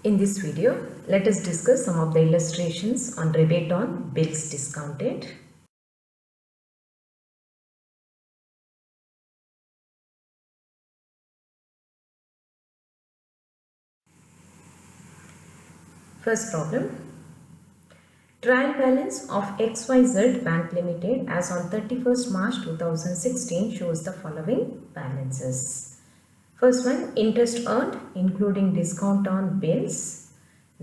In this video, let us discuss some of the illustrations on rebate on bills discounted. First problem. Trial balance of XYZ Bank Limited as on 31st March 2016 shows the following balances. First one, interest earned including discount on bills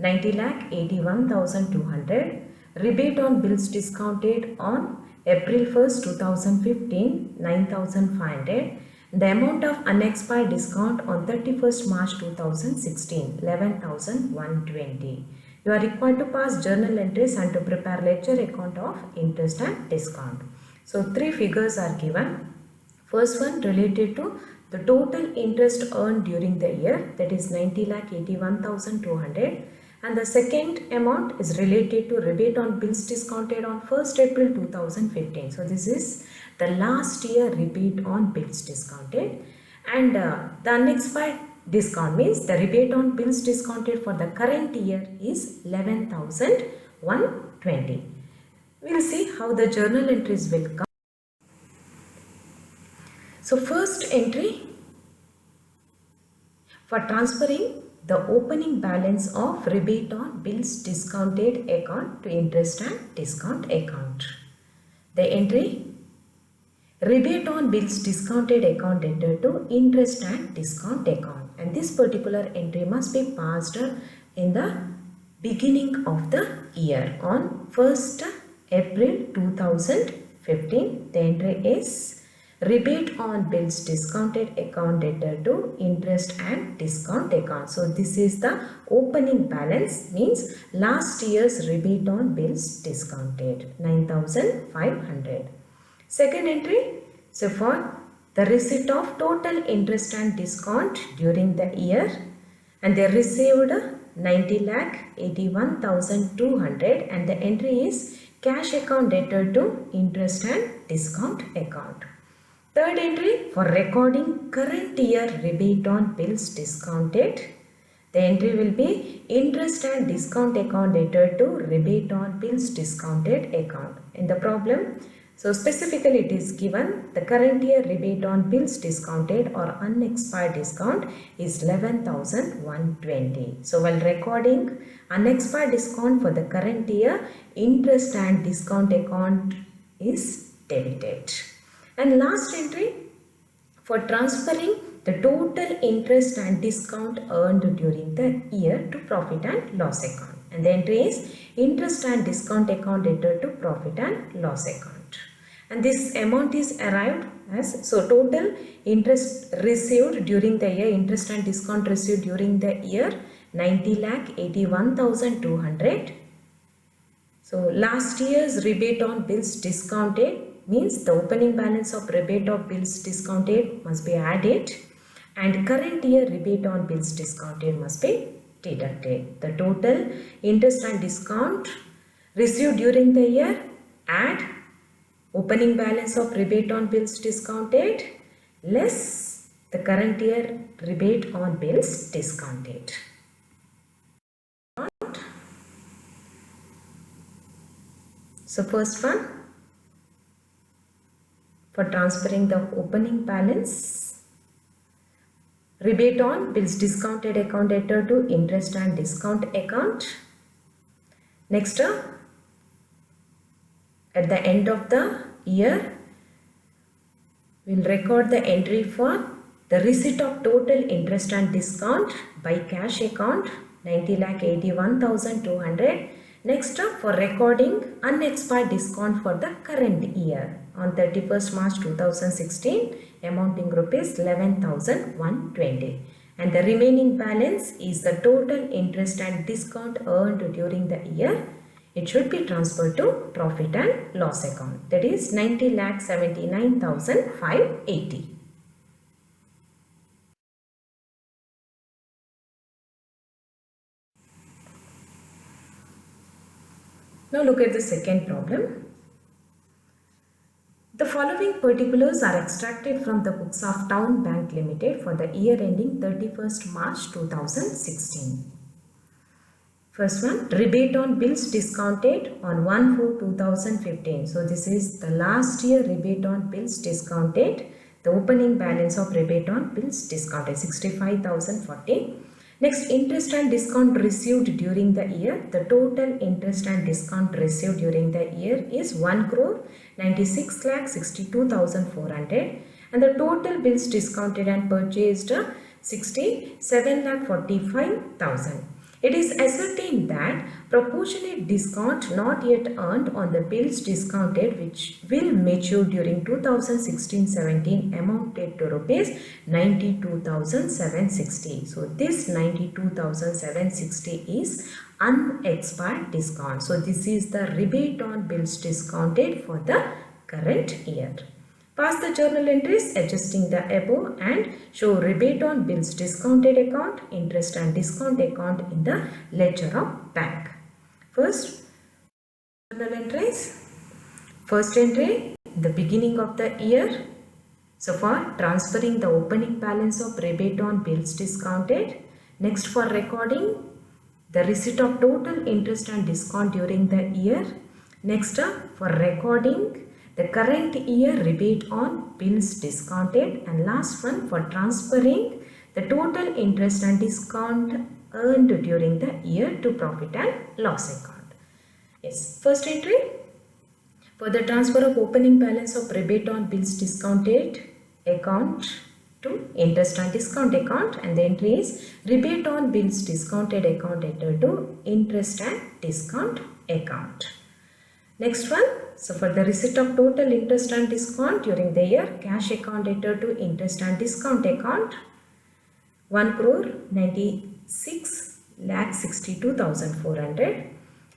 90,81,200. Rebate on bills discounted on April 1st 2015 9,500. The amount of unexpired discount on 31st March 2016 11,120. You are required to pass journal entries and to prepare ledger account of interest and discount. So three figures are given. First one related to the total interest earned during the year, that is 90,81,200, and the second amount is related to rebate on bills discounted on 1st April 2015. So this is the last year rebate on bills discounted, and the unexpired discount means the rebate on bills discounted for the current year is 11,120. We will see how the journal entries will come. So first entry, for transferring the opening balance of rebate on bills discounted account to interest and discount account. The entry, rebate on bills discounted account entered to interest and discount account, and this particular entry must be passed in the beginning of the year on 1st April 2015. The entry is rebate on bills discounted account entered to interest and discount account. So this is the opening balance, means last year's rebate on bills discounted 9,500. Second entry, so for the receipt of total interest and discount during the year, and they received 90,81,200, and the entry is cash account entered to interest and discount account. Third entry, for recording current year rebate on bills discounted, the entry will be interest and discount account entered to rebate on bills discounted account. In the problem, so specifically it is given the current year rebate on bills discounted or unexpired discount is 11,120. So while recording unexpired discount for the current year, interest and discount account is debited. And last entry, for transferring the total interest and discount earned during the year to profit and loss account. And the entry is interest and discount account entered to profit and loss account. And this amount is arrived as, so total interest received during the year, interest and discount received during the year 90,81,200. So last year's rebate on bills discounted means the opening balance of rebate of bills discounted must be added, and current year rebate on bills discounted must be deducted. The total interest and discount received during the year, add opening balance of rebate on bills discounted less the current year rebate on bills discounted. So first one, for transferring the opening balance rebate on bills discounted account entered to interest and discount account. Next, at the end of the year, we will record the entry for the receipt of total interest and discount by cash account 90,81,200. Next, for recording unexpired discount for the current year on 31st March 2016 amounting rupees 11,120, and the remaining balance is the total interest and discount earned during the year. It should be transferred to profit and loss account, that is 90,79,580. Now look at the second problem. The following particulars are extracted from the books of Town Bank Limited for the year ending 31st March 2016. First one, rebate on bills discounted on 1/4/2015. So this is the last year rebate on bills discounted. The opening balance of rebate on bills discounted 65,040. Next, interest and discount received during the year. The total interest and discount received during the year is 1,96,62,400, and the total bills discounted and purchased 67,45,000. It is ascertained that proportionate discount not yet earned on the bills discounted which will mature during 2016-17 amounted to rupees 92,760. So this 92,760 is unexpired discount. So this is the rebate on bills discounted for the current year. Pass the journal entries adjusting the above and show rebate on bills discounted account, interest and discount account in the ledger of bank. First, journal entries. First entry, the beginning of the year. So for transferring the opening balance of rebate on bills discounted. Next, for recording the receipt of total interest and discount during the year. Next, for recording the current year rebate on bills discounted, and last one for transferring the total interest and discount earned during the year to profit and loss account. Yes, first entry, for the transfer of opening balance of rebate on bills discounted account to interest and discount account, and the entry is rebate on bills discounted account entered to interest and discount account. Next one, so for the receipt of total interest and discount during the year, cash account entered to interest and discount account 1,96,62,400.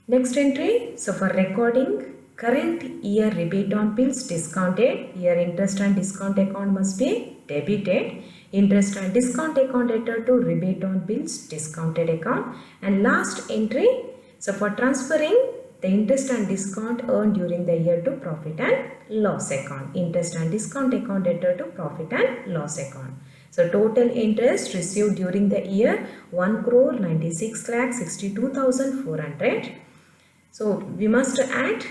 Next entry, so for recording current year rebate on bills discounted, here interest and discount account must be debited. Interest and discount account entered to rebate on bills discounted account, and last entry, so for transferring the interest and discount earned during the year to profit and loss account. Interest and discount account entered to profit and loss account. So total interest received during the year 1,96,62,400. So we must add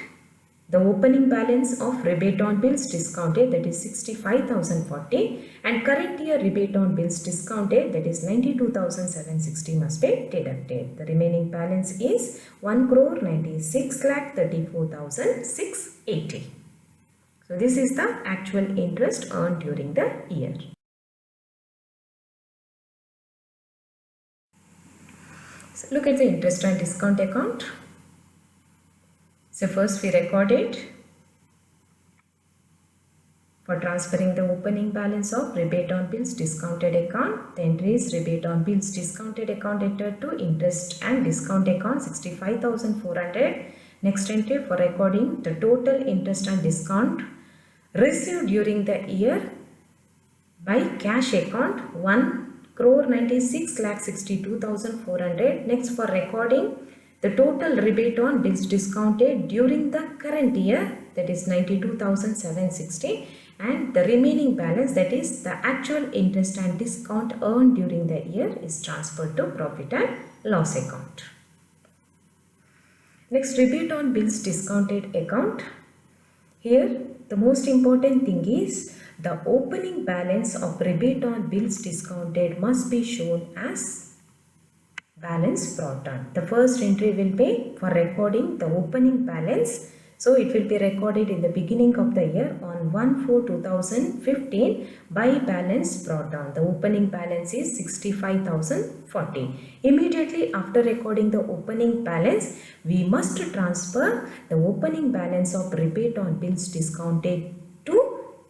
the opening balance of rebate on bills discounted, that is 65,040, and current year rebate on bills discounted, that is 92,760 must be deducted. The remaining balance is 1,96,34,680. So this is the actual interest earned during the year. So look at the interest and discount account. So first we recorded for transferring the opening balance of rebate on bills discounted account. The entry is rebate on bills discounted account entered to interest and discount account 65,400. Next entry, for recording the total interest and discount received during the year by cash account 1,96,62,400. Next, for recording the total rebate on bills discounted during the current year, that is 92,760, and the remaining balance, that is the actual interest and discount earned during the year, is transferred to profit and loss account. Next, rebate on bills discounted account. Here the most important thing is the opening balance of rebate on bills discounted must be shown as balance brought on. The first entry will be for recording the opening balance. So it will be recorded in the beginning of the year on 1/4/2015 by balance brought down. The opening balance is 65,040. Immediately after recording the opening balance, we must transfer the opening balance of rebate on bills discounted to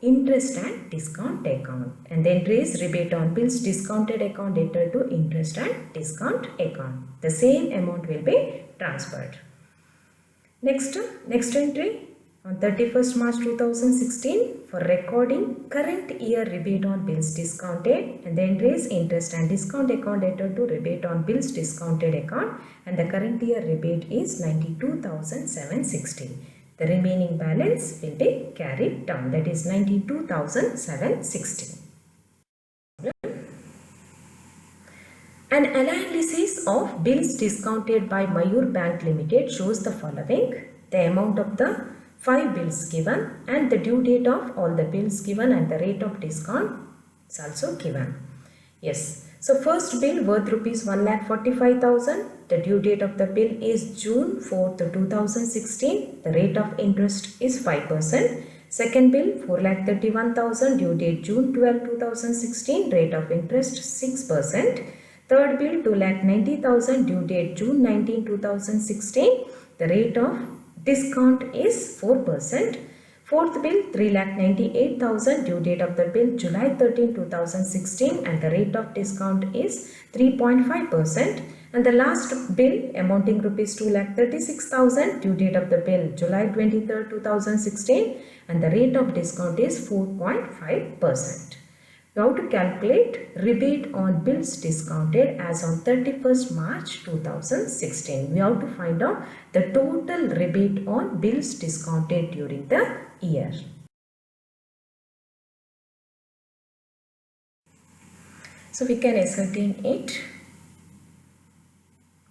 interest and discount account, and the entry is rebate on bills discounted account entered to interest and discount account. The same amount will be transferred. Next entry on 31st March 2016 for recording current year rebate on bills discounted, and the entry is interest and discount account entered to rebate on bills discounted account, and the current year rebate is 92,760. The remaining balance will be carried down, that is 92,760. An analysis of bills discounted by Mayur Bank Limited shows the following: the amount of the 5 bills given and the due date of all the bills given and the rate of discount is also given. Yes. So first bill worth rupees 1,45,000. The due date of the bill is June 4th, 2016. The rate of interest is 5%. Second bill 4,31,000. Due date June 12, 2016. Rate of interest 6%. Third bill 2,90,000. Due date June 19, 2016. The rate of discount is 4%. Fourth bill 3,98,000. Due date of the bill July 13, 2016 and the rate of discount is 3.5%. And the last bill amounting rupees 2,36,000. Due date of the bill July 23, 2016 and the rate of discount is 4.5%. We have to calculate rebate on bills discounted as on 31st March 2016. We have to find out the total rebate on bills discounted during the year. So we can ascertain it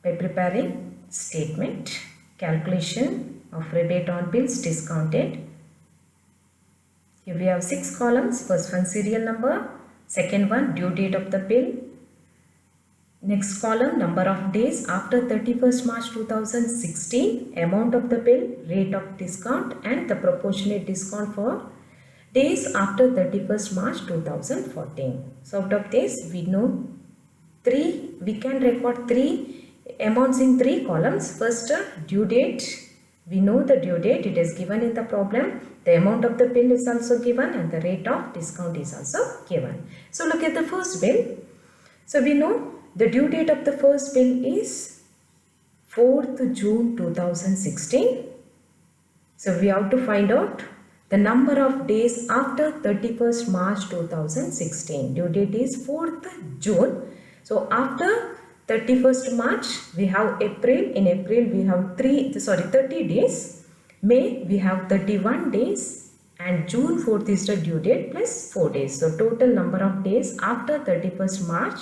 by preparing statement, calculation of rebate on bills discounted. Here we have 6 columns. First one serial number, second one due date of the bill, next column number of days after 31st March 2016, amount of the bill, rate of discount and the proportionate discount for days after 31st March 2014. So out of this we know we can record 3 amounts in 3 columns. First due date. We know the due date, it is given in the problem. The amount of the bill is also given and the rate of discount is also given. So look at the first bill. So we know the due date of the first bill is 4th June 2016. So we have to find out the number of days after 31st March 2016. Due date is 4th June. So after 31st March we have April. In April we have 30 days. May we have 31 days and June 4th is the due date plus 4 days. So total number of days after 31st March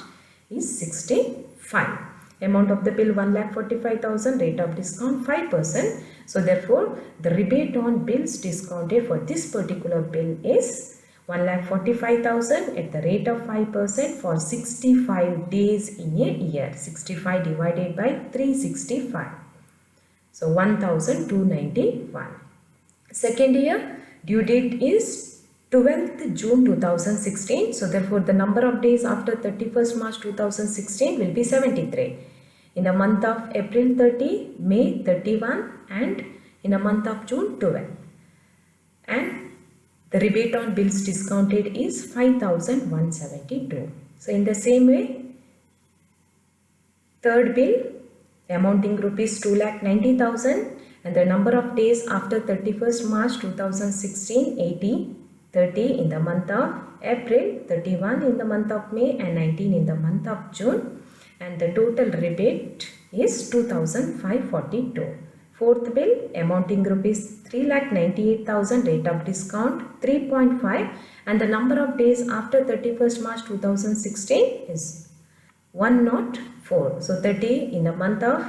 is 65. Amount of the bill 1,45,000. Rate of discount 5%. So therefore the rebate on bills discounted for this particular bill is 1,45,000 at the rate of 5% for 65 days in a year. 65 divided by 365. So 1,291. Second year due date is 12th June 2016. So therefore the number of days after 31st March 2016 will be 73. In the month of April 30, May 31 and in the month of June 12. And the rebate on bills discounted is 5,172. So in the same way, third bill amounting rupees 2,90,000 and the number of days after 31st March 2016 80, 30 in the month of April, 31 in the month of May and 19 in the month of June and the total rebate is 2,542. Fourth bill amounting rupees 3,98,000, rate of discount 3.5 and the number of days after 31st March 2016 is 104. So 30 in the month of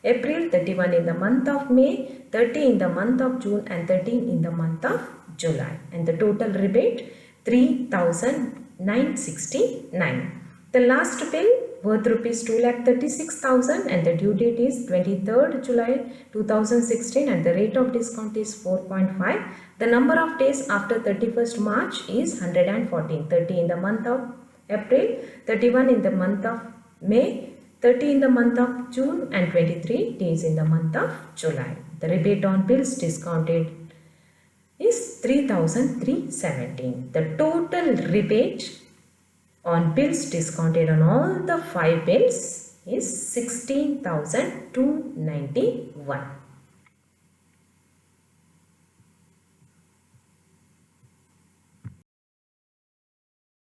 April, 31 in the month of May, 30 in the month of June and 13 in the month of July and the total rebate 3,969. The last bill worth rupees 2,36,000 and the due date is 23rd July 2016 and the rate of discount is 4.5. The number of days after 31st March is 114. 30 in the month of April, 31 in the month of May, 30 in the month of June and 23 days in the month of July. The rebate on bills discounted is 3,317. The total rebate on bills discounted on all the 5 bills is 16,291.